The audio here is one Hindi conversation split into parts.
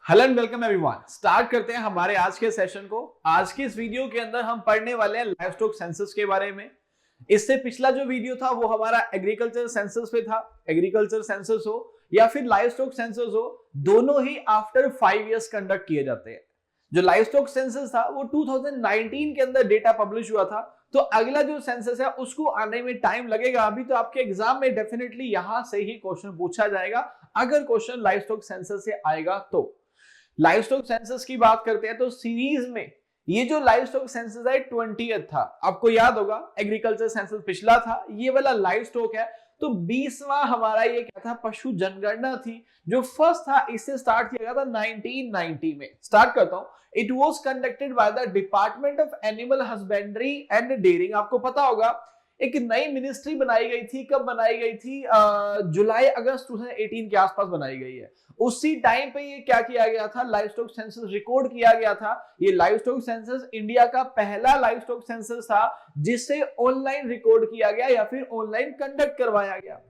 Hello and welcome everyone. Start करते हैं हमारे आज के सेशन को। आज की इस वीडियो के अंदर हम पढ़ने वाले हैं लाइव स्टॉक सेंसस के बारे में। इससे पिछला जो वीडियो था वो हमारा एग्रीकल्चर सेंसस पे था। एग्रीकल्चर सेंसस हो या फिर लाइव स्टॉक सेंसस हो, दोनों ही आफ्टर 5 इयर्स कंडक्ट किए जाते हैं। जो लाइव स्टॉक सेंसस था वो 2019 के अंदर डेटा पब्लिश हुआ था, तो अगला जो सेंसस है उसको आने में टाइम लगेगा। अभी तो आपके एग्जाम में डेफिनेटली यहां से ही क्वेश्चन पूछा जाएगा, अगर क्वेश्चन लाइव स्टॉक सेंसस से आएगा तो। लाइव स्टॉक सेंसस की बात करते हैं तो सीरीज में ये जो लाइव स्टॉक सेंसस है 20th था। आपको याद होगा एग्रीकल्चर सेंसस पिछला था, ये वाला लाइव स्टॉक है। तो 20वां हमारा ये क्या था, पशु जनगणना थी। जो फर्स्ट था इससे स्टार्ट किया गया था 1990 में। स्टार्ट करता हूं। It was conducted by the department of animal husbandry and dairying. आपको पता होगा एक नई मिनिस्ट्री बनाई गई थी। कब बनाई गई थी? जुलाई अगस्त 2018 के आसपास बनाई गई है। उसी टाइम पे ये क्या किया गया था, लाइव स्टॉक सेंसस रिकॉर्ड किया गया था। ये लाइव स्टॉक सेंसस इंडिया का पहला लाइव स्टॉक सेंसस था जिसे ऑनलाइन रिकॉर्ड किया गया या फिर ऑनलाइन कंडक्ट करवाया गया।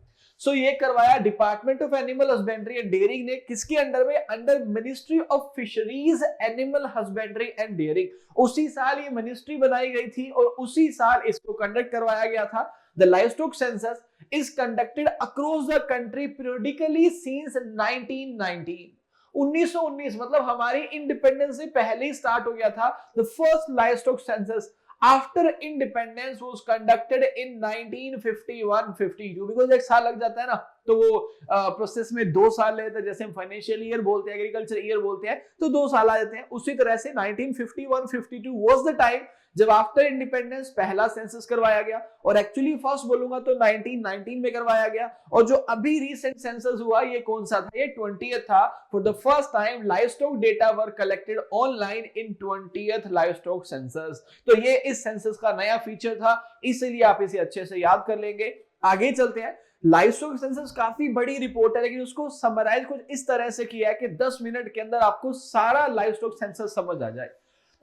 सो ये करवाया department of animal husbandry and dairying ने। किसके अंडर में? Under ministry of fisheries, animal husbandry and dairying. उसी साल ये मिनिस्ट्री बनाई गई थी और उसी साल इसको कंडक्ट करवाया गया था। The live stock census is conducted across the country periodically since 1919। 1919 मतलब हमारी इंडिपेंडेंस से पहले ही स्टार्ट हो गया था। The first livestock census after independence was conducted in 1951-52। Because एक साल लग जाता है ना, तो वो प्रोसेस में 2 साल लेते हैं। जैसे हम फाइनेंशियल ईयर बोलते हैं, एग्रीकल्चर ईयर बोलते हैं, तो 2 साल आ जाते हैं। उसी तरह से 1951-52 वाज द टाइम जब आफ्टर इंडिपेंडेंस पहला सेंसस करवाया गया। और एक्चुअली फर्स्ट बोलूंगा तो 1919 में करवाया गया। और जो अभी रिसेंट सेंसस हुआ ये कौन सा था? ये 20th था। For the first time live stock data were collected online in 20th live stock census. तो ये इस सेंसस का नया फीचर था, इसलिए आप इसे अच्छे से याद कर लेंगे। आगे चलते हैं। लाइव स्टॉक सेंसस काफी बड़ी रिपोर्ट है, लेकिन उसको समराइज कुछ इस तरह से किया है कि 10 मिनट के अंदर आपको सारा लाइव स्टॉक सेंसस समझ आ जाए।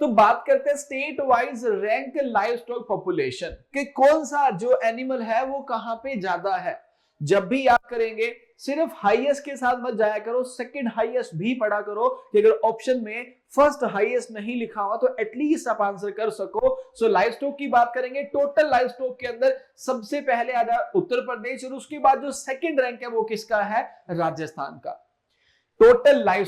तो बात करते हैं state wise rank live stock population कि कौन सा जो एनिमल है वो कहां पे ज्यादा है। जब भी याद करेंगे सिर्फ हाईएस्ट के साथ मत जाया करो, सेकंड हाईएस्ट भी पढ़ा करो कि अगर ऑप्शन में फर्स्ट हाईएस्ट नहीं लिखा हुआ तो एटलीस्ट आप आंसर कर सको। सो लाइव स्टॉक की बात करेंगे, टोटल लाइव स्टॉक के अंदर सबसे पहले आ जाए उत्तर प्रदेश और उसके बाद जो सेकंड रैंक है वो किसका है? राजस्थान का। टोटल लाइव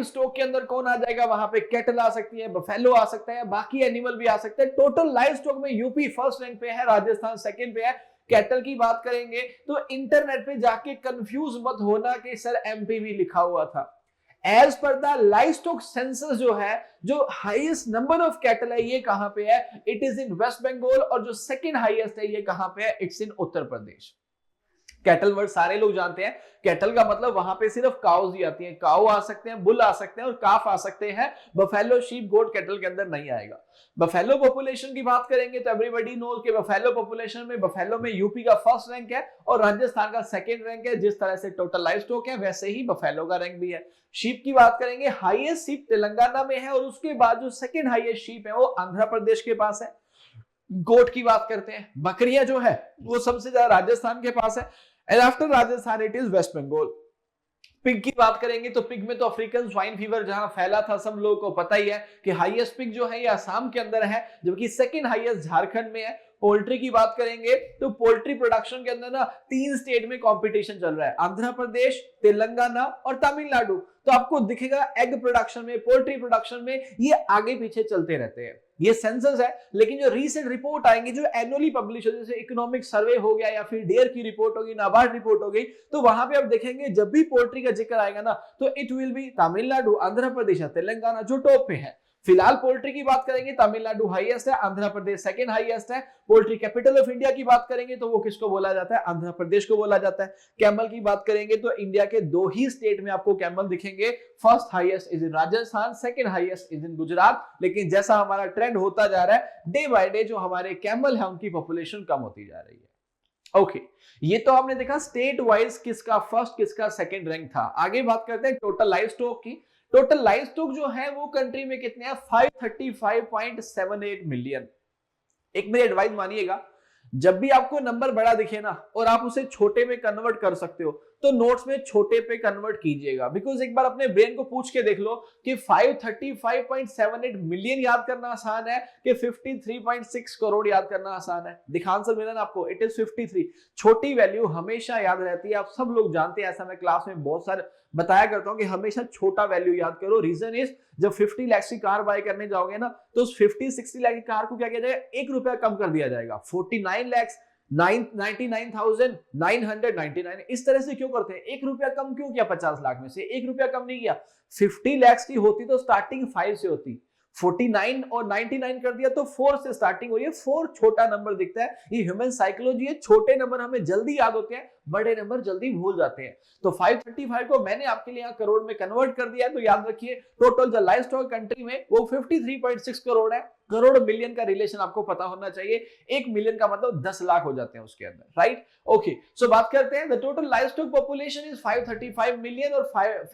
स्टॉक के अंदर कौन आ जाएगा? वहां पे कैटल आ सकती है, बफेलो आ सकता है, बाकी एनिमल भी आ सकते हैं। टोटल लाइव स्टॉक में यूपी फर्स्ट रैंक पे है, राजस्थान सेकंड पे है। कैटल की बात करेंगे तो इंटरनेट पे जाके कंफ्यूज मत होना कि सर एमपी भी लिखा हुआ था। As per the live stock census जो है, जो हाईएस्ट नंबर ऑफ कैटल है ये कहां पे है? It is in West Bengal. और जो सेकंड हाईएस्ट है ये कहां पे है? It's in Uttar Pradesh. Cattle word सारे लोग जानते हैं। कैटल का मतलब वहां पे सिर्फ काउज ही आती हैं। काउ आ सकते हैं, बुल आ सकते हैं और काफ आ सकते हैं। बफेलो, शीप, गोट कैटल के अंदर नहीं आएगा। बफेलो पॉपुलेशन की बात करेंगे तो एवरीबॉडी नोज के बफेलो पॉपुलेशन में बफेलो में यूपी का फर्स्ट रैंक है और राजस्थान का सेकंड रैंक है। जिस तरह से टोटल लाइव स्टॉक है वैसे ही बफेलो का रैंक भी है। शीप की बात करेंगे, हाईएस्ट शीप तेलंगाना में है और उसके बाद जो सेकंड हाईएस्ट शीप है वो आंध्र प्रदेश के पास है। गोट की बात करते हैं, बकरियां जो है वो सबसे ज्यादा राजस्थान के पास है। And after Rajasthan it is West Bengal. Pig की बात करेंगे तो पिग में तो अफ्रीकन स्वाइन फीवर जहां फैला था सब लोगों को पता ही है कि हाईएस्ट पिग जो है ये असम के अंदर है, जबकि सेकंड हाईएस्ट झारखंड में है। पोल्ट्री की बात करेंगे तो पोल्ट्री प्रोडक्शन के अंदर ना 3 स्टेट में कंपटीशन चल रहा है, आंध्र प्रदेश, तेलंगाना और तमिलनाडु। तो आपको दिखेगा एग प्रोडक्शन में, पोल्ट्री प्रोडक्शन में ये आगे पीछे चलते रहते हैं। ये सेंसस है, लेकिन जो रीसेंट रिपोर्ट आएंगी जो एनुअली पब्लिश हो, जैसे इकोनॉमिक सर्वे हो गया या फिर डेयर की रिपोर्ट होगी, नाबार्ड रिपोर्ट हो गई, तो वहां पे आप देखेंगे जब भी पोल्ट्री का जिक्र आएगा ना तो it will be Tamil Nadu, Andhra Pradesh, Telangana जो टॉप पे है। फिलहाल पोल्ट्री की बात करेंगे तमिलनाडु हाईएस्ट है, आंध्र प्रदेश सेकंड हाईएस्ट है। पोल्ट्री कैपिटल ऑफ इंडिया की बात करेंगे तो वो किसको बोला जाता है? आंध्र प्रदेश को बोला जाता है। कैमल की बात करेंगे तो इंडिया के 2 ही स्टेट में आपको कैमल दिखेंगे। First highest is in Rajasthan, second highest is in Gujarat. लेकिन जैसा हमारा ट्रेंड होता जा रहा है डे बाय डे, जो हमारे कैमल है उनकी पॉपुलेशन कम होती जा रही है। ओके, ये तो आपने देखा स्टेट वाइज किसका फर्स्ट किसका सेकंड रैंक था। आगे बात करते हैं टोटल लाइव स्टॉक की। टोटल लाइव स्टॉक जो है वो कंट्री में कितने हैं? 535.78 मिलियन। एक मेरी एडवाइस मानिएगा, जब भी आपको नंबर बड़ा दिखे ना और आप उसे छोटे में कन्वर्ट कर सकते हो, तो नोट्स में छोटे पे कन्वर्ट कीजिएगा, बिकॉज एक बार अपने ब्रेन को पूछ के देख लो कि 535.78 मिलियन याद करना आसान है कि 53.6 करोड़ याद करना आसान है। दिखा आंसर मिला ना आपको, इट इज 53। छोटी वैल्यू हमेशा याद रहती है, आप सब लोग जानते हैं, ऐसा मैं क्लास में बहुत सारे बताया करता हूं कि हमेशा छोटा वैल्यू याद करो। रीजन इज जब 50 लाख की कार बाय करने जाओगे ना, तो उस 50-60 लाख की कार को क्या किया जाएगा, 1 रुपया कम कर दिया जाएगा। 49,99,999 इस तरह से क्यों करते हैं, 1 रुपया कम क्यों किया, 50 लाख में से 1 रुपया कम नहीं किया। 50 लाख की होती तो स्टार्टिंग 5 से होती, 49 और 99 कर दिया तो 4 से स्टार्टिंग हो रही है। 4 छोटा नंबर दिखता है, ये ह्यूमन साइकोलॉजी है। छोटे नंबर हमें जल्दी याद होते हैं, बड़े नंबर जल्दी भूल जाते हैं। तो 535 को मैंने आपके लिए यहाँ करोड़ में कन्वर्ट कर दिया है, तो याद रखिए टोटल जो लाइवस्टॉक कंट्री में वो 53.6 करोड़ है। करोड़ मिलियन का रिलेशन आपको पता होना चाहिए, 1 मिलियन का मतलब 10 लाख हो जाते हैं उसके अंदर, राइट। ओके, सो बात करते हैं, the total livestock population is 535 million और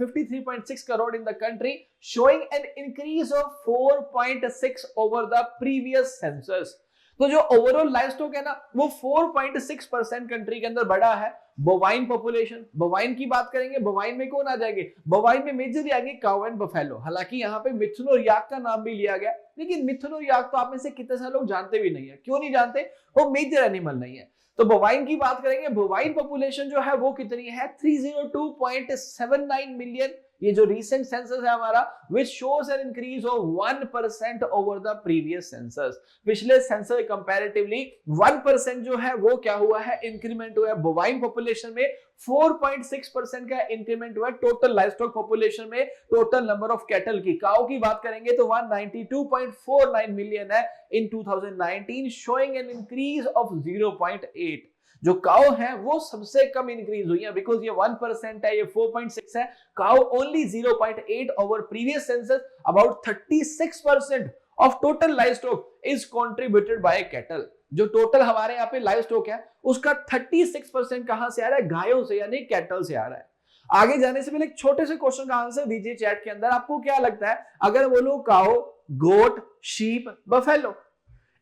53.6 करोड़ इन the country, showing an increase of 4.6 over the previous census. तो जो ओवरऑल लाइवस्टॉक है ना, वो 4.6% कंट्री के अंदर बढ़ा है। बोवाइन पॉपुलेशन, बोवाइन की बात करेंगे, बोवाइन में कौन आ जाएंगे, बोवाइन में मेजर आएंगे काउ एंड बफेलो। हालांकि यहाँ पे मिथुन और याक का नाम भी लिया गया, लेकिन मिथुन और याक तो आप में से कितने सारे लोग जानते भी नहीं है। क्यों नहीं जानते, वो मेजर एनिमल नहीं है। तो बोवाइन की बात करेंगे, बोवाइन पॉपुलेशन जो है वो कितनी है, 302.79 मिलियन। ये जो रिसेंट सेंसस है हमारा, which shows an increase of 1% over the previous census। पिछले सेंसस कंपैरेटिवली 1% जो है वो क्या हुआ है, इंक्रीमेंट हुआ है। बोवाइन पॉपुलेशन में 4.6% का इंक्रीमेंट हुआ है। टोटल लाइवस्टॉक पॉपुलेशन में टोटल नंबर ऑफ कैटल की, काऊ की बात करेंगे तो 192.49 मिलियन है इन 2019, शोइंग एन इंक्रीज ऑफ 0.8। जो काउ है वो सबसे कम इंक्रीज हुई है, बिकॉज ये 1% है, ये 4.6 है। Cow only 0.8 over previous census. About 36% of total livestock is contributed bye cattle. जो टोटल हमारे यहाँ पे लाइवस्टॉक है उसका 36% कहां से आ रहा है, गायों से, यानी कैटल से आ रहा है। आगे जाने से पहले एक छोटे से क्वेश्चन का आंसर दीजिए चैट के अंदर। आपको क्या लगता है, अगर बोलो काउ, गोट, शीप, बफेलो,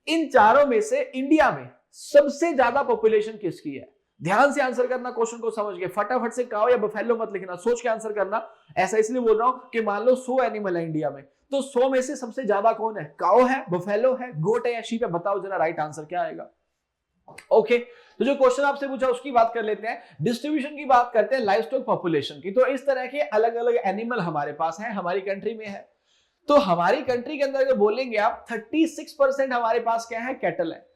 इन चारों में से इंडिया में सबसे ज्यादा पॉपुलेशन किसकी है? ध्यान से आंसर करना, क्वेश्चन को समझ के। फटाफट से काऊ या बफेलो मत लिखना, सोच के आंसर करना। ऐसा इसलिए बोल रहा हूं कि मान लो 100 एनिमल है इंडिया में, तो 100 में से सबसे ज्यादा कौन है, काऊ है, बफेलो है, गोट है या शीप है? बताओ जरा राइट आंसर क्या आएगा। ओके, तो जो क्वेश्चन आपसे पूछा उसकी बात कर लेते हैं। डिस्ट्रीब्यूशन की बात करते हैं लाइवस्टॉक पॉपुलेशन की। तो इस तरह के अलग अलग एनिमल हमारे पास है, हमारी कंट्री में है। तो हमारी कंट्री के अंदर अगर बोलेंगे आप, 36% हमारे पास क्या है, कैटल है,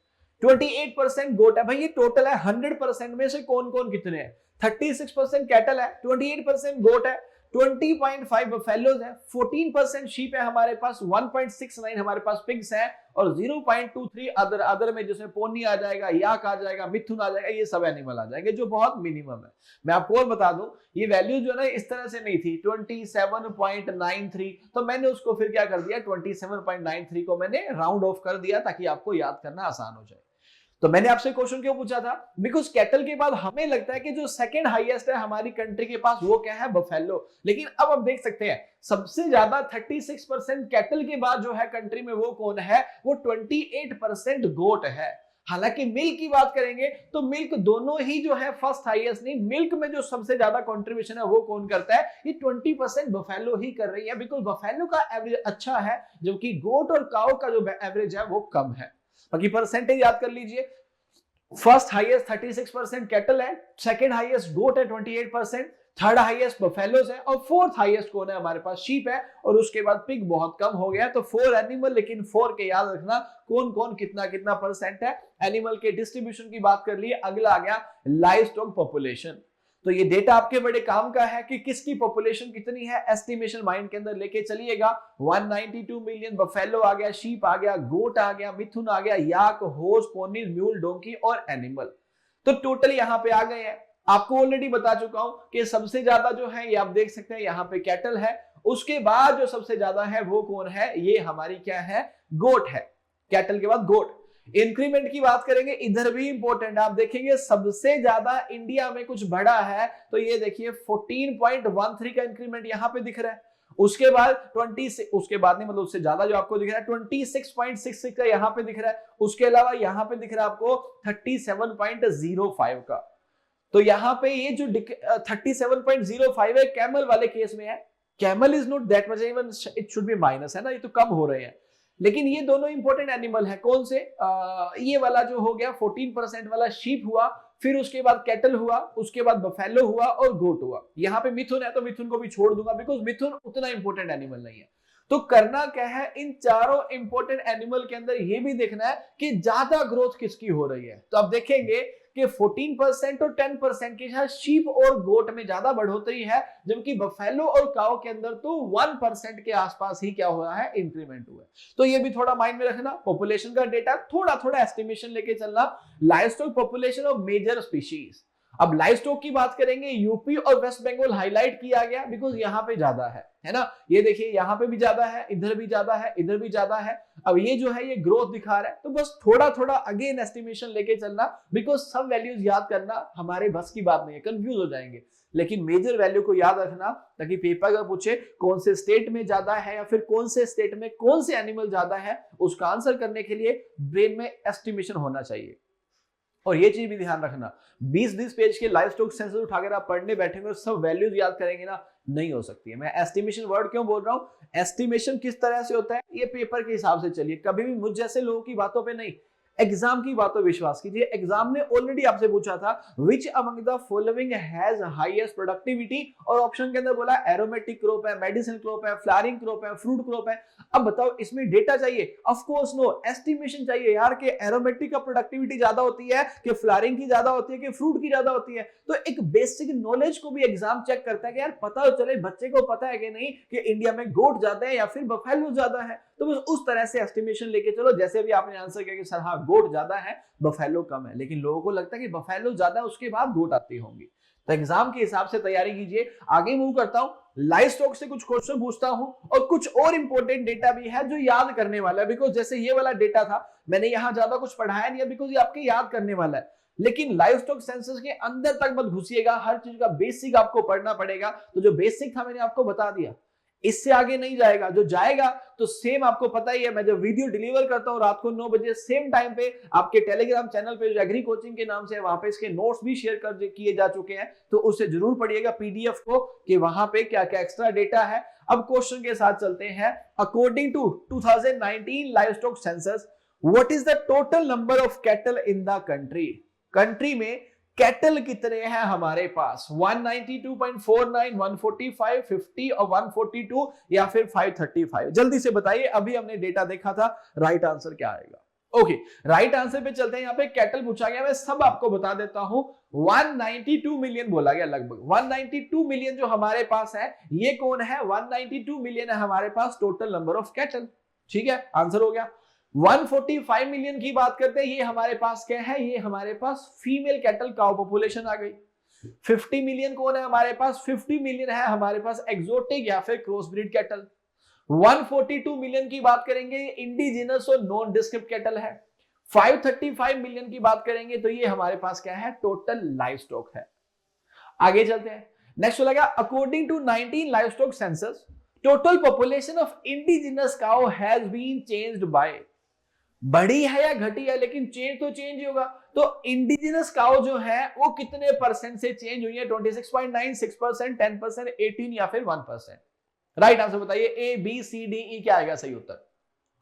28% गोट है। भाई ये टोटल है, 100% में से कौन कौन कितने हैं? 36% कैटल है, 28% गोट है, 20.5 बफेलोज है, 14% शीप है हमारे पास, 1.69 हमारे पास पिग्स है, और 0.23 अदर में जिसमें पोनी आ जाएगा, याक आ जाएगा, मिथुन आ जाएगा, ये सब एनिमल आ जाएंगे, जो बहुत मिनिमम है। मैं आपको और बता दूं, ये वैल्यू जो है ना इस तरह से नहीं थी, 27.93, तो मैंने उसको फिर क्या कर दिया, 27.93 को मैंने राउंड ऑफ कर दिया ताकि आपको याद करना आसान हो जाए। तो मैंने आपसे क्वेश्चन क्यों पूछा था, बिकॉज कैटल के बाद हमें लगता है कि जो सेकंड हाईएस्ट है हमारी कंट्री के पास वो क्या है, बफेलो। लेकिन अब आप देख सकते हैं सबसे ज्यादा 36% कैटल के बाद जो है कंट्री में वो कौन है, वो 28% गोट है। हालांकि मिल्क की बात करेंगे तो मिल्क दोनों ही जो है फर्स्ट हाईएस्ट नहीं, मिल्क में जो सबसे ज्यादा कंट्रीब्यूशन है वो कौन करता है, ये 20% बफेलो ही कर रही है, बिकॉज बफेलो का एवरेज अच्छा है, जबकि गोट और काऊ का जो एवरेज है वो कम है। बाकी परसेंटेज याद कर लीजिए, फर्स्ट हाईएस्ट 36% कैटल है, सेकंड हाईएस्ट गोट है 28%, थर्ड हाईएस्ट बफेलोज है, और फोर्थ हाईएस्ट कौन है हमारे पास, शीप है, और उसके बाद पिग बहुत कम हो गया। तो 4 एनिमल, लेकिन 4 के याद रखना कौन कौन कितना कितना परसेंट है। एनिमल के डिस्ट्रीब्यूशन की बात कर ली। अगला आ गया लाइवस्टॉक पॉपुलेशन। तो ये डेटा आपके बड़े काम का है कि किसकी पॉपुलेशन कितनी है, एस्टिमेशन माइंड के अंदर लेके चलिएगा। 192 मिलियन बफेलो आ गया, शीप आ गया, गोट आ गया, मिथुन आ गया, याक, हॉर्स, पोनी, म्यूल, डोंकी और एनिमल। तो टोटल यहाँ पे आ गए हैं। आपको ऑलरेडी बता चुका हूं कि सबसे ज्यादा जो है ये आप देख सकते हैं यहाँ पे कैटल है, उसके बाद जो सबसे ज्यादा है वो कौन है, ये हमारी क्या है, गोट है। कैटल के बाद गोट। इंक्रीमेंट की बात करेंगे, इधर भी इंपॉर्टेंट, आप देखेंगे सबसे ज्यादा इंडिया में कुछ बढ़ा है, तो ये देखिए 14.13 का इंक्रीमेंट यहां पे दिख रहा है। उसके बाद 20, उसके बाद नहीं मतलब उससे ज्यादा जो आपको दिख रहा है 26.66 का यहां पे दिख रहा है। उसके अलावा यहां पे दिख रहा है आपको 37.05 का। तो यहाँ पे ये जो 37.05 है कैमल वाले केस में है, camel is not that much, even it should be minus, है ना, ये तो कम हो रहे हैं। लेकिन ये दोनों इंपॉर्टेंट एनिमल है, कौन से, ये वाला जो हो गया 14% वाला शीप हुआ, फिर उसके बाद कैटल हुआ, उसके बाद बफेलो हुआ और गोट हुआ। यहाँ पे मिथुन है तो मिथुन को भी छोड़ दूंगा बिकॉज मिथुन उतना इंपॉर्टेंट एनिमल नहीं है। तो करना क्या है, इन चारों इंपॉर्टेंट एनिमल के अंदर ये भी देखना है कि ज्यादा ग्रोथ किसकी हो रही है। तो आप देखेंगे कि 14% और 10% के साथ शीप और गोट में ज्यादा बढ़ोतरी है, जबकि बफेलो और काऊ के अंदर तो 1% के आसपास ही क्या हुआ है, इंक्रीमेंट हुआ है। तो ये भी थोड़ा माइंड में रखना, पॉपुलेशन का डेटा थोड़ा थोड़ा एस्टिमेशन लेके चलना। Livestock population of major species, अब लाइवस्टॉक की बात करेंगे, यूपी और वेस्ट बंगाल हाईलाइट किया गया बिकॉज यहाँ पे ज्यादा है ना, ये देखिए यहाँ पे भी ज्यादा है, इधर भी ज्यादा है, इधर भी ज्यादा है। अब ये जो है ये ग्रोथ दिखा रहा है, तो बस थोड़ा थोड़ा अगेन एस्टिमेशन लेके चलना बिकॉज सब वैल्यूज याद करना हमारे बस की बात नहीं है, कंफ्यूज हो जाएंगे। लेकिन मेजर वैल्यू को याद रखना ताकि पेपर अगर पूछे कौन से स्टेट में ज्यादा है या फिर कौन से स्टेट में कौन से एनिमल ज्यादा है, उसका आंसर करने के लिए ब्रेन में एस्टिमेशन होना चाहिए। और ये चीज भी ध्यान रखना, 20-20 पेज के लाइवस्टॉक सेंसस उठाकर आप पढ़ने बैठेंगे और सब वैल्यूज याद करेंगे ना, नहीं हो सकती है। मैं एस्टिमेशन वर्ड क्यों बोल रहा हूँ, एस्टिमेशन किस तरह से होता है, ये पेपर के हिसाब से चलिए, कभी भी मुझ जैसे लोगों की बातों पे नहीं, एग्जाम की बातों विश्वास कीजिए। एग्जाम ने ऑलरेडी आपसे पूछा था which among the following has highest productivity, और ऑप्शन के अंदर बोला एरोमेटिक क्रॉप है, मेडिसिन क्रॉप है, फ्लावरिंग क्रॉप है, फ्रूट क्रॉप है। अब बताओ इसमें डेटा चाहिए, ऑफ कोर्स नो, एस्टिमेशन चाहिए यार कि एरोमेटिक का प्रोडक्टिविटी ज्यादा होती है कि फ्लावरिंग की ज्यादा होती है कि फ्रूट की ज्यादा होती है। तो एक बेसिक नॉलेज को भी एग्जाम चेक करता है कि यार पता चले बच्चे को पता है कि नहीं कि इंडिया में गोट ज्यादा है या फिर बफेलो ज्यादा है। तो बस उस तरह से एस्टिमेशन लेके चलो, जैसे अभी आपने आंसर किया कि सर हाँ गोट ज्यादा है बफेलो कम है, लेकिन लोगों को लगता है कि बफेलो ज्यादा है उसके बाद गोट आती होंगी। तो एग्जाम के हिसाब से तैयारी कीजिए। आगे मूव करता हूं, लाइवस्टॉक से कुछ क्वेश्चन पूछता हूं और कुछ और इंपॉर्टेंट डेटा भी है जो याद करने वाला है, बिकॉज जैसे ये वाला डेटा था मैंने यहां ज्यादा कुछ पढ़ाया नहीं है बिकॉज ये आपके याद करने वाला है। लेकिन लाइवस्टॉक सेंसस के अंदर तक मत घुसिएगा, हर चीज का बेसिक आपको पढ़ना पड़ेगा। तो जो बेसिक था मैंने आपको बता दिया, इससे आगे नहीं जाएगा। जो जाएगा तो सेम आपको पता ही है, मैं जब वीडियो डिलीवर करता हूं रात को 9 बजे सेम टाइम पे आपके टेलीग्राम चैनल पे जो एग्री कोचिंग के नाम से, वहां पे इसके नोट्स भी शेयर कर किए जा चुके हैं, तो उससे जरूर पढ़िएगा पीडीएफ को कि वहां पे क्या क्या एक्स्ट्रा डेटा है। अब क्वेश्चन के साथ चलते हैं। According to 2019 livestock census, what is the total number of cattle in the country? Country में कैटल कितने हैं हमारे पास? 192.49, 145, 50 और 142 या फिर 535? जल्दी से बताइए, अभी हमने डेटा देखा था, राइट आंसर क्या आएगा? ओके, राइट आंसर पे चलते हैं। यहाँ पे कैटल पूछा गया, मैं सब आपको बता देता हूं। 192 मिलियन बोला गया, लगभग 192 मिलियन जो हमारे पास है, ये कौन है? 192 मिलियन है हमारे पास टोटल नंबर ऑफ कैटल। ठीक है, आंसर हो गया। 145 मिलियन की बात करते हैं, ये हमारे पास क्या है? ये हमारे पास फीमेल कैटल काउ पॉपुलेशन आ गई। 50 मिलियन कौन है हमारे पास? 50 मिलियन है हमारे पास एक्सोटिक या फिर क्रॉस ब्रीड कैटल। 142 मिलियन की बात करेंगे, इंडिजिनस और नॉन डिस्क्रिप्ट कैटल है। 535 मिलियन की बात करेंगे तो ये हमारे पास क्या है? टोटल लाइवस्टॉक है। आगे चलते हैं, नेक्स्ट लगा according to 19 livestock census, total population of indigenous cow has been changed by, बढ़ी है या घटी है, लेकिन चेंज तो चेंज ही होगा। तो इंडिजिनस काउ जो है वो कितने परसेंट से चेंज हुई है? 26.9, 6%, 10%, 18 या फिर 1%? राइट आंसर बताइए, ए बी सी डी ई क्या आएगा सही उत्तर?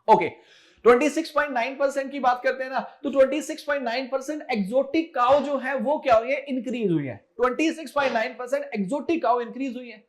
ओके, 26.9% की बात करते हैं ना, तो 26.9% एक्सोटिक काउ जो है वो क्या हुई है? इंक्रीज हुई है। 26.9% एक्सोटिक काउ इंक्रीज हुई है।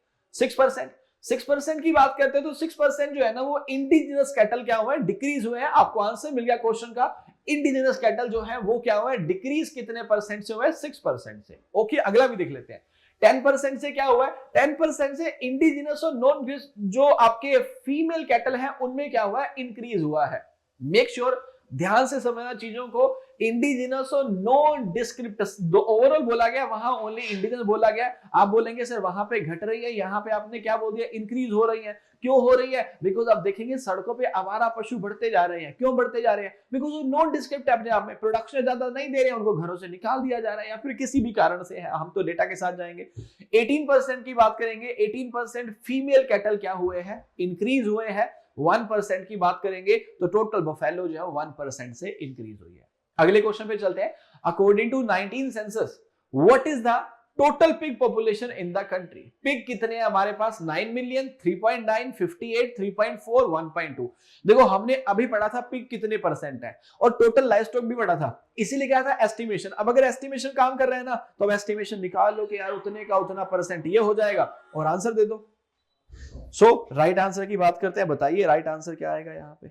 6% की बात करते हैं तो 6% जो है ना वो इंडिजिनस कैटल क्या हुआ है? डिक्रीज हुए हैं। आपको आंसर मिल गया क्वेश्चन का, इंडिजिनस कैटल जो है वो क्या हुआ है? डिक्रीज कितने परसेंट से हुआ है? 6% से। ओके, अगला भी देख लेते हैं। 10% से क्या हुआ है? 10% से इंडिजिनस और नॉन जो आपके फीमेल कैटल हैं उनमें क्या हुआ है? इंक्रीज हुआ है। मेक श्योर ध्यान से समझना चीजों को, इंडिजिनस और नॉन डिस्क्रिप्ट ओवरऑल बोला गया, वहां ओनली इंडिजिनस बोला गया। आप बोलेंगे सर वहां पे घट रही है, यहाँ पे आपने क्या बोल दिया? इंक्रीज हो रही है। क्यों हो रही है? बिकॉज आप देखेंगे सड़कों पे आवारा पशु बढ़ते जा रहे हैं। क्यों बढ़ते जा रहे हैं? बिकॉज वो नॉन डिस्क्रिप्ट अपने आप में प्रोडक्शन ज्यादा नहीं दे रहे हैं, उनको घरों से निकाल दिया जा रहा है या फिर किसी भी कारण से है, हम तो डेटा के साथ जाएंगे। 18% की बात करेंगे, 18% फीमेल कैटल क्या हुए हैं? इंक्रीज हुए हैं। 1% की बात करेंगे तो टोटल बफेलो जो है 1% से इंक्रीज हुई है। अगले क्वेश्चन पे चलते हैं। According to 19 census, what is the total pig population in the country. Pig कितने हैं हमारे पास, 9 मिलियन, 3.9, 58, 3.4, 1.2। देखो हमने अभी पढ़ा था पिग कितने परसेंट है और टोटल लाइव स्टॉक भी पढ़ा था, इसीलिए क्या था एस्टिमेशन। अब अगर एस्टिमेशन काम कर रहे हैं ना तो अब एस्टिमेशन निकाल लो कि यार उतने का उतना परसेंट ये हो जाएगा और आंसर दे दो। सो राइट आंसर की बात करते हैं, बताइए राइट आंसर क्या आएगा यहाँ पे।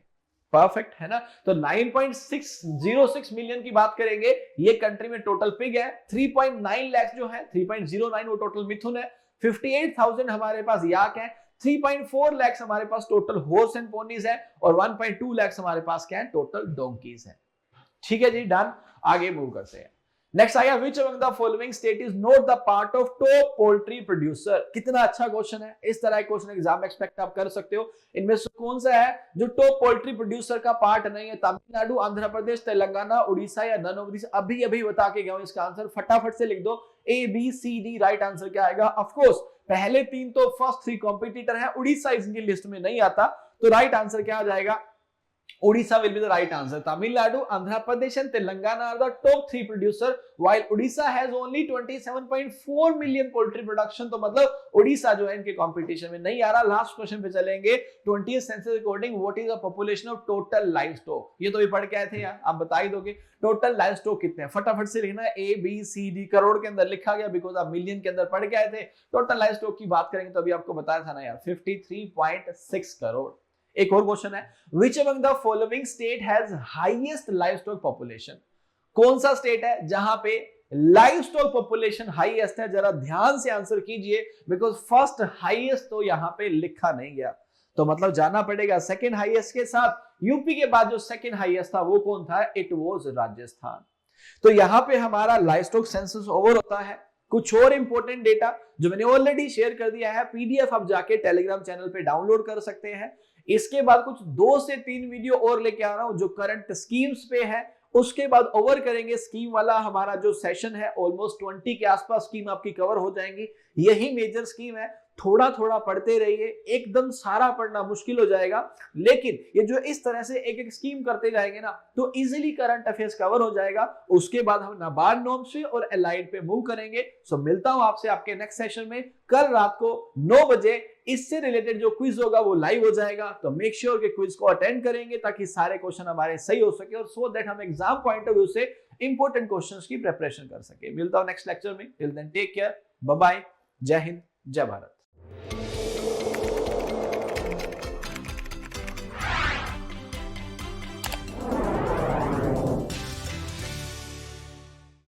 परफेक्ट है ना। तो 9.606 मिलियन की बात करेंगे, ये कंट्री में टोटल पिग है। 3.9 लाख जो है, 3.09 वो टोटल मिथुन है। 58,000 हमारे पास याक है। 3.4 लाख हमारे पास टोटल हॉर्स एंड पोनीज है और 1.2 लाख हमारे पास क्या है, टोटल डोंकीज है। ठीक है जी, डन। आगे मूव करते हैं। नेक्स्ट आया, which among the following state is not the part of top poultry producer. कितना अच्छा क्वेश्चन है, इस तरह का क्वेश्चन एग्जाम में एक्सपेक्ट आप कर सकते हो। इनमें से कौन सा है जो टॉप पोल्ट्री प्रोड्यूसर का पार्ट नहीं है? तमिलनाडु, आंध्र प्रदेश, तेलंगाना, उड़ीसा या नन ऑफ दिस। अभी अभी बता के गया हूं इसका आंसर, फटाफट से लिख दो A B C D. Right answer क्या आएगा? ऑफ कोर्स पहले तीन तो फर्स्ट 3 कॉम्पिटिटर है, उड़ीसा इसकी लिस्ट में नहीं आता, तो राइट आंसर क्या आ जाएगा? Odisha will be the right answer. Tamil Nadu, Andhra Pradesh and Telangana are the top 3 producer, while Odisha has only 27.4 million poultry production. तो मतलब Odisha जो है इनके कंपटीशन में नहीं आ रहा। लास्ट क्वेश्चन पे चलेंगे। 20th census according what is the population of total livestock? ये तो भी पढ़ के आए थे यार, आप बता ही दोगे। टोटल लाइवस्टॉक कितने हैं? फटाफट से लिखना, A B C D, crore के अंदर लिखा गया बिकॉज आप मिलियन के अंदर पढ़ के आए थे। टोटल लाइवस्टॉक की बात करेंगे तो अभी आपको बताया था ना यार, 53.6 करोड़। एक और क्वेश्चन है, which among the following state has highest livestock population? कौन सा स्टेट है जहां पे लाइवस्टॉक पॉपुलेशन हाईएस्ट है? जरा ध्यान से आंसर कीजिए बिकॉज फर्स्ट हाईएस्ट तो यहां पे लिखा नहीं गया, तो मतलब जाना पड़ेगा सेकंड हाईएस्ट के साथ। यूपी के बाद जो सेकंड हाईएस्ट था वो कौन था? It was Rajasthan. तो यहां पे हमारा लाइवस्टॉक सेंसस ओवर होता है। कुछ और इंपॉर्टेंट डेटा जो मैंने ऑलरेडी शेयर कर दिया है, पीडीएफ आप जाके टेलीग्राम चैनल पे डाउनलोड कर सकते हैं। इसके बाद कुछ 2 से 3 वीडियो और लेके आ रहा हूं जो करंट स्कीम्स पे है, उसके बाद ओवर करेंगे स्कीम वाला हमारा जो सेशन है। ऑलमोस्ट 20 के आसपास स्कीम आपकी कवर हो जाएंगी। यही मेजर स्कीम है, थोड़ा थोड़ा पढ़ते रहिए, एकदम सारा पढ़ना मुश्किल हो जाएगा, लेकिन ये जो इस तरह से एक एक स्कीम करते जाएंगे ना तो इजीली करंट अफेयर्स कवर हो जाएगा। उसके बाद हम नाबार्ड नॉर्म्स पे और एलाइड पे मूव करेंगे। सो मिलता हूं आपसे आपके नेक्स्ट सेशन में कल रात को 9 बजे। इससे रिलेटेड जो क्विज होगा वो लाइव हो जाएगा, तो मेक श्योर कि क्विज को अटेंड करेंगे ताकि सारे क्वेश्चन हमारे सही हो सके और सो दैट हम एग्जाम पॉइंट ऑफ व्यू से इंपॉर्टेंट क्वेश्चंस की प्रिपरेशन कर सके। मिलता हूं नेक्स्ट लेक्चर में। Till then take care, bye bye, Jai Hind, जय भारत।